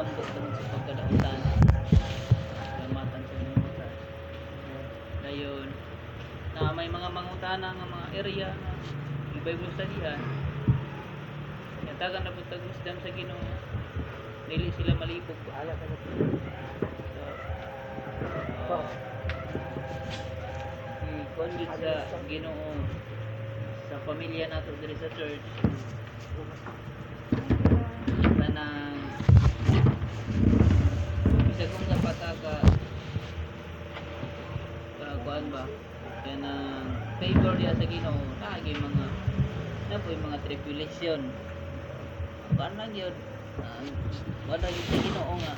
lambot naman sa pagkadautan. Salamatan sa mga dayon na may mga mangutana nga mga area na ibay mo studyhan. Tagan na putag wisdom sa Ginoo. Dili sila malipog ala ka so, i-convert sa Ginoo sa pamilya nato diri sa church. Tanang isa kong kapataka kuan ba kanang favor ya sa Ginoo naagi mga napoy mga tribulation kuan lang yun wala yun sa Ginoo nga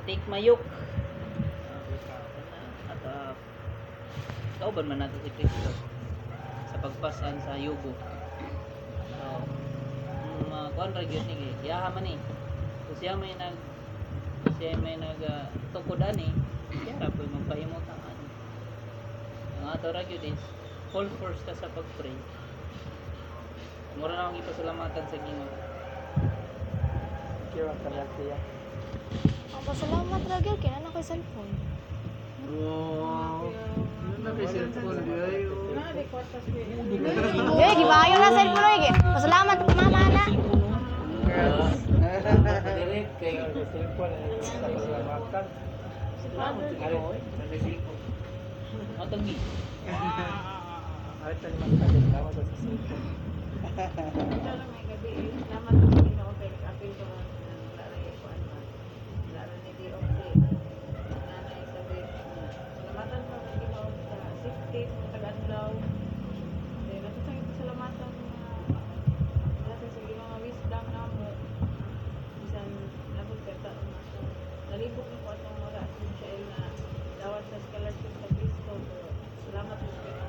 take my yoke at kauban man nato si Kristo sa pagpasan sa yugo. So kuan ra gyud ni yaha man ni so siya may nag tukod ani siya ra po'y magpahimot ang ano ang ato ra gyud is full force ta sa pagpray. Mura na akong ipasalamatan sa Ginoo. Kira ka lang siya. Ang pasalamat ra gyud kay ana ko'y cellphone. Wow. Ano na kay cellphone ay? Gay gibayo na cellphone oy. Pasalamat ko mama na. Direct kay cellphone sa pasalamatan. Salamat sa Ginoo. Atong gi. Ay tani magpasalamat sa cellphone. Ito lang may gabi, salamat sa Ginoo kay apil ko lang laray ko ano. Laray ni di okay. Nanay sabi, salamatan mo sa Ginoo sa safety sa taga-adlaw. Then ako sa salamatan wala sa Ginoo nga wisdom namo. Bisan nabot kata nalibog ko atong mga essential na dawat sa scholarship sa Kristo. Salamat sa Ginoo.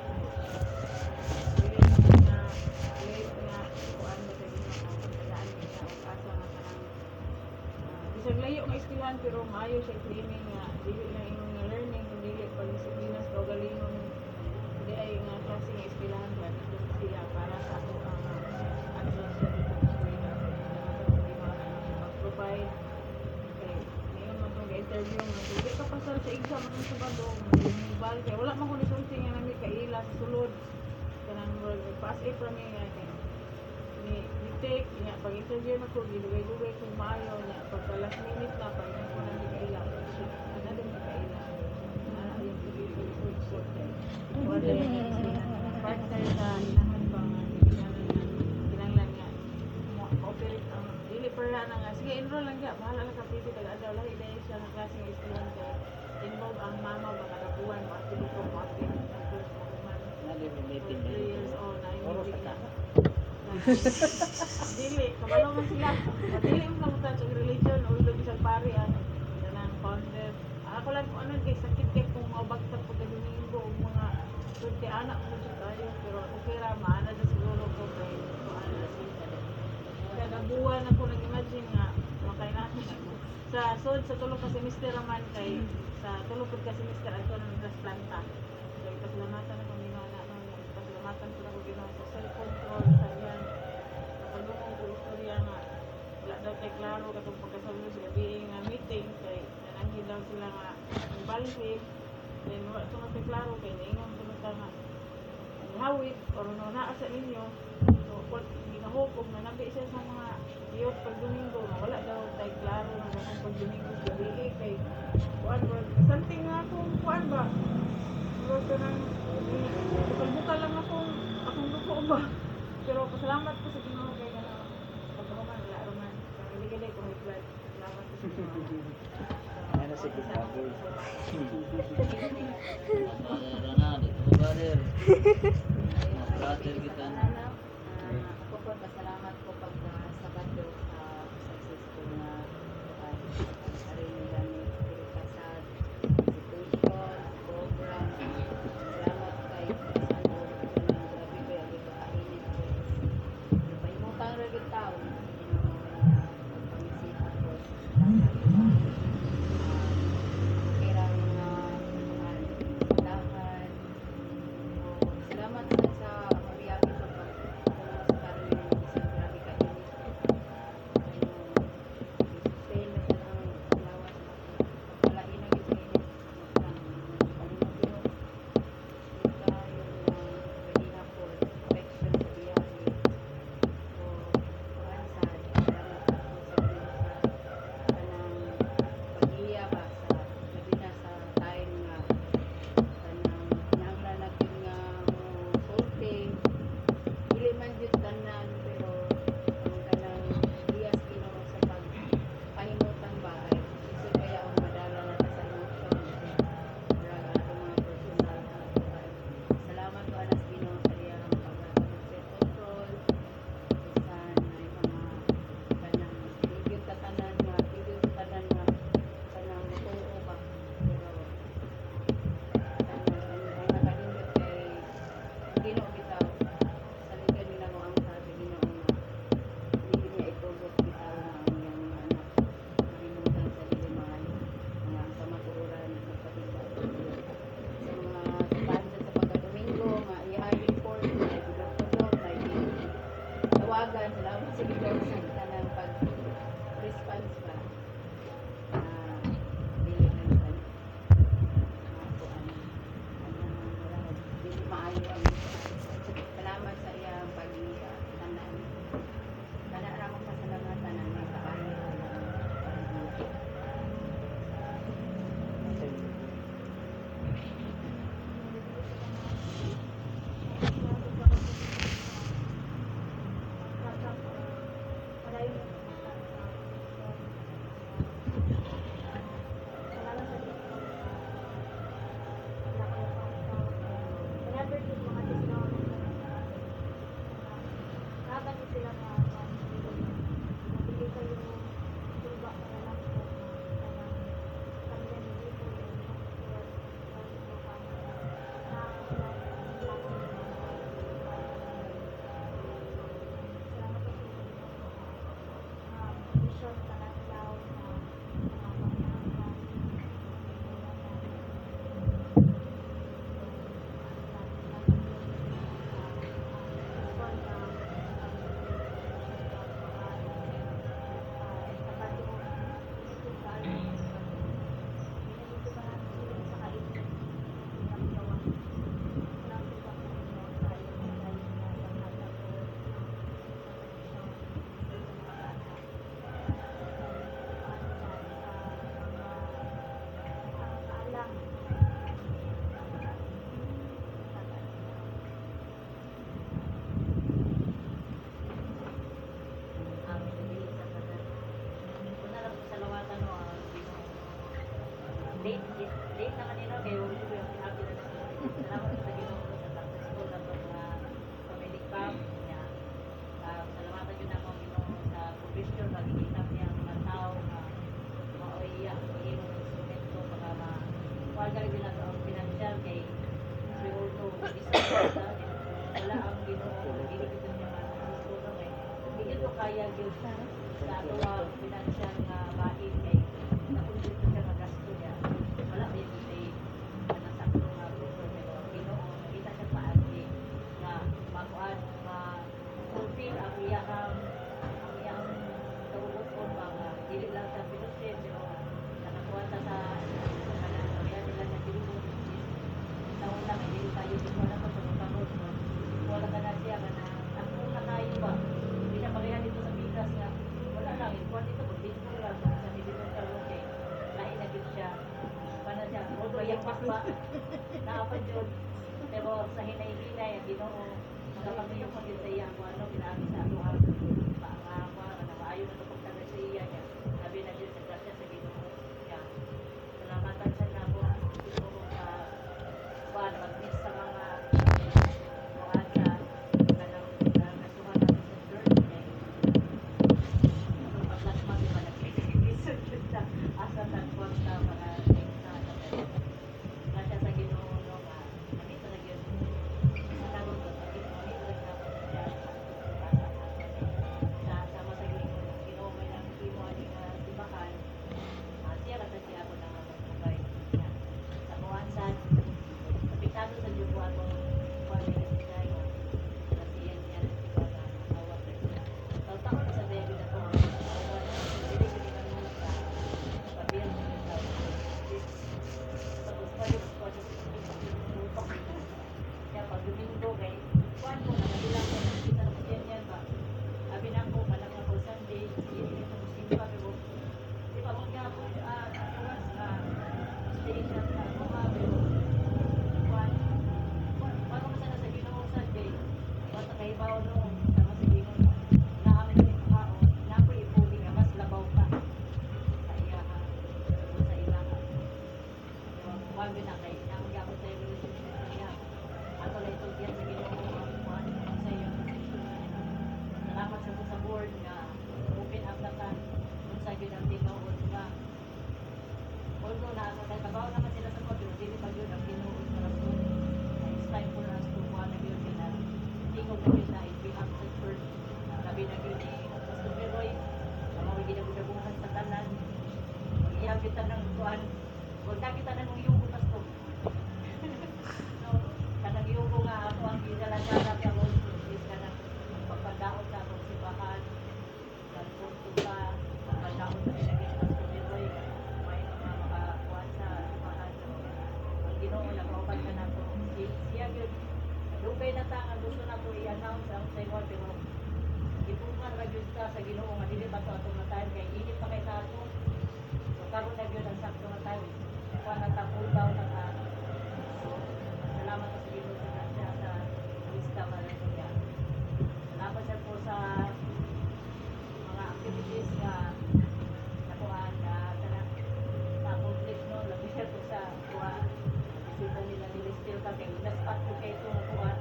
Isang layo nga eskwelahan pero maayo siya training nga dili lang imong nga learning kundi pag disiplinas o galingon hindi ay nga klase nga eskwelahan ba dito siya para sa ako ang advance sa eskwela mag-provide kay ngayon man itong interview nga dili ka pasal sa exam ang sabado mobile kay wala man ko resulting nga nami kaila sa sulod kanang pass A from me ni take niya pag interview na ko gidugay-dugay kung maayo niya pagka last minute na pag ko nang di kaila ana din di kaila yung pagiging so wala partner sa inahan pa nga kinanglan nga operate ang dili para na nga sige enroll lang ga bahala lang kapiti taga-adlaw lahi dahil siya ng klase ng estudyante involve ang mama ba kadapuan mo at ko mo at ang first man Na related 3 years old na yung dili, kabalo man sila. Dili mo kamutan sa religion o ilo bisag pari ano. Kanang founder. Ako lang kung ano kay sakit kay kung mabagtag pag Domingo o mga sunti anak mo sa tayo pero okay ra maana na siguro ko kay ano sila. Kada buwan ako nag-imagine nga makay na sa sud sa tulo ka semester man kay sa tulo pud ka semester ato nang trasplanta. So ipasalamatan ako ni Nana no, ipasalamatan ko ako Ginoo sa self control sa yan. Kapalungon ko istorya nga wala daw kay klaro katong pagkasalo sa gabi nga meeting kay nanangin daw sila nga ang balhin then wala ito nga kay klaro kay naingon ko na nga hawit or no naa sa inyo so kung ginahukog na nabi siya sa mga iyot pag Domingo nga wala daw tay klaro nga kung pag Domingo sa gabi kay kuan ba something nga akong kuan ba pero kanang bukal lang akong duko ba pero pasalamat ko sa Ginoo kay kana pagkahuman wala roman hindi ka ko may blood salamat ko sa Ginoo ano si Gustavo Rana dito brother brother kita ako po pasalamat ko pag Sabado successful na arin nila ni Kasad institution program salamat kay Sandro grabe ko yung kainit ko pahimutang rin tao pagpamisita ko kirang dahan salamat sa pamiyagi sa kanang pag-response ba dili man sa kuan wala dili maayo ang salamat sa iyang pag-tanan kana ra ko pasalamatan ang mga kaayo date na kanina kayo gusto ko yung sinabi na salamat sa Ginoo sa successful na itong family camp niya. Salamatan yun ako Ginoo sa provision makikita niya ang mga tao na mauiya imo ng instrumento para kuha ka rin ang financial kay we all know isa wala ang Ginoo dili kita niya gusto na kay hindi ko kaya gyud sa ato financial nga bahin kay napunta siya magasto niya wala ba yung say nasakto nga grupo pero Ginoo nakita siya paagi nga makuan ma-fulfill ang iyang kabubuton mga dili lang sa pinusin pero nakakuha sa kanang kaya nila na dilubog sa una may dili tayo dito na sa pagkakamot wala ka na siya ka na ako na kayo ba hindi na pareha dito sa Pinas nga wala lang ikuha dito dito lang sa dito sa okay lain na dito siya para siya huwag bayang pakwa naapan yun pero sa hinay-hinay ang Ginoo magkapagayok mo din sa iya kung ano pinagi sa ato ang paangakwa na maayo na ito pagtaga sa iya niya sabi na dito sa grasya sa Ginoo niya salamatan sa nabo gusto ko sa kuwan mag-miss sa mga kuwan sa kanang kasuhan natin sa church itong paglasma di ba nag-isip siya asa tagpuan sa mga grasya sa Ginoo no nga nandito na yun sa tagong pagkakit mo nito na sama sa Ginoo may lang imo ani nga sibakan siya ka sa siya ako na magpugay sa kuwansan kapitado sa Diyo ako pamilya siya kasi yan para awat taon sa baby na to dili ko naman sa pabil tapos palit ko sa kaya pag Domingo kay kuwan ko nakabilang ko nakita na ko yan ba abi na ko palang ako Sunday hindi ko simpa pero di pa mo nga ako tuwas station sa ako pero kuwan bago mo sana sa Ginoo Sunday basta kay bawo no sama sa Ginoo naamin ko yung kao na ko ipuli nga mas labaw pa sa iya sa ila kuwan na kay nang gyapon sa relationship niya ato lang itong diyan sa Ginoo ang kuwan sa iyo salamat sa board nga open up na ka kung sa yun ang tinuod ba although nakakabaw naman sila sa kod pero dili pa yun ang tinuod sa rason it's time for us to kuha na yun na hindi ko na yun na in behalf sa church sabi na yun ni Pastor Meroy na mga ginabudabuhan sa tanan mag-ihag kita ng kuhan huwag na kita ng yugo Pastor no kanang yugo nga ako ang ginala-sala sa ron is kanang pagpadaot sa akong sibahan sa Ginoo nga dili pa to atong na time kay init pa kay tato. So karon na gyud ang sakto nga time. Kuha na ta cool down na ta. So salamat sa Ginoo sa grasya sa wisdom hallelujah. Salamat sa po sa mga activities nga nakuhaan na na-accomplish no labi siya to sa kuha bisita nila ni Still ka kay na-spot ko kay ito kuha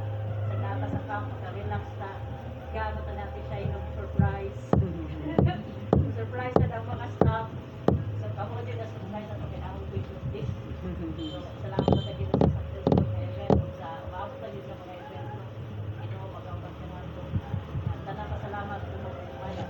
sa data sa camp maka-relax ta gamit na natin siya yung surprise surprise na ang mga staff so kamo din na surprise na ito kailangan video this so salamat na din sa successful na event sa umabot na din sa mga event no ito mag-awag sa mga ito at na pasalamat ko mo kumaya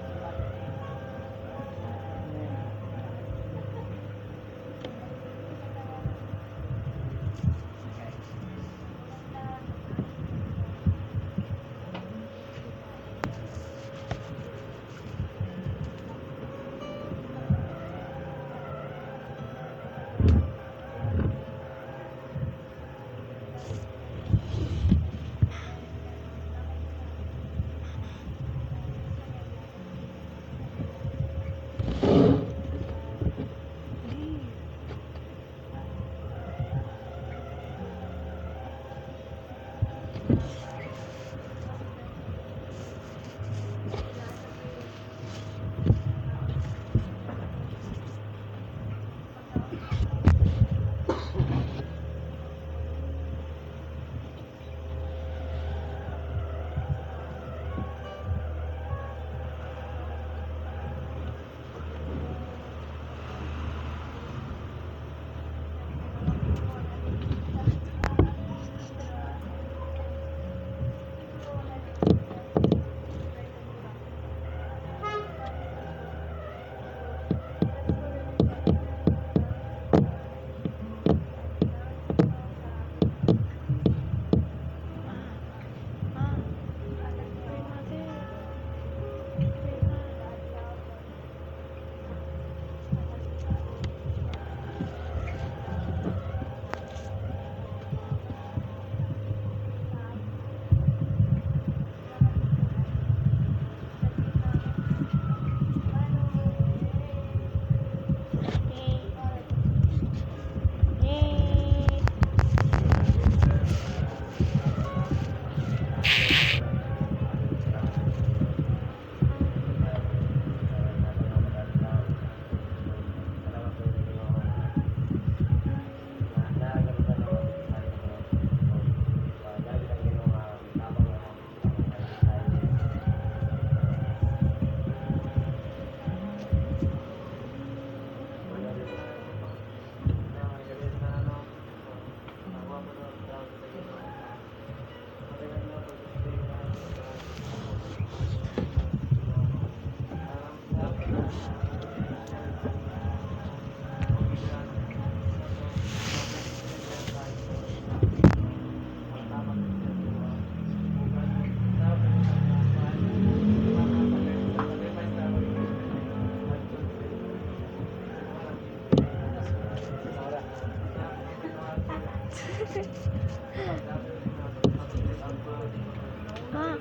Ma,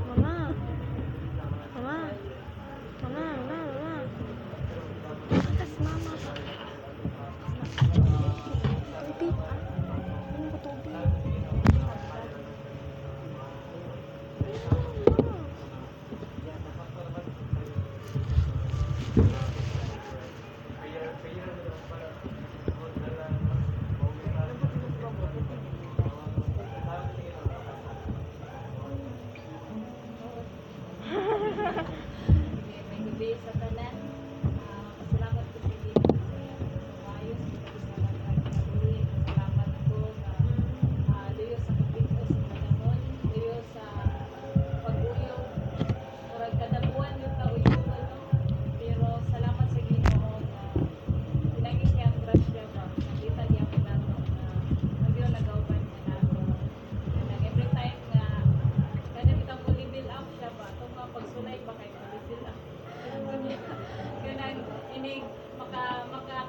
mama, mama, mama, mama, mama. Atas mama pa. Tubig. Ano ko tubig? Mama.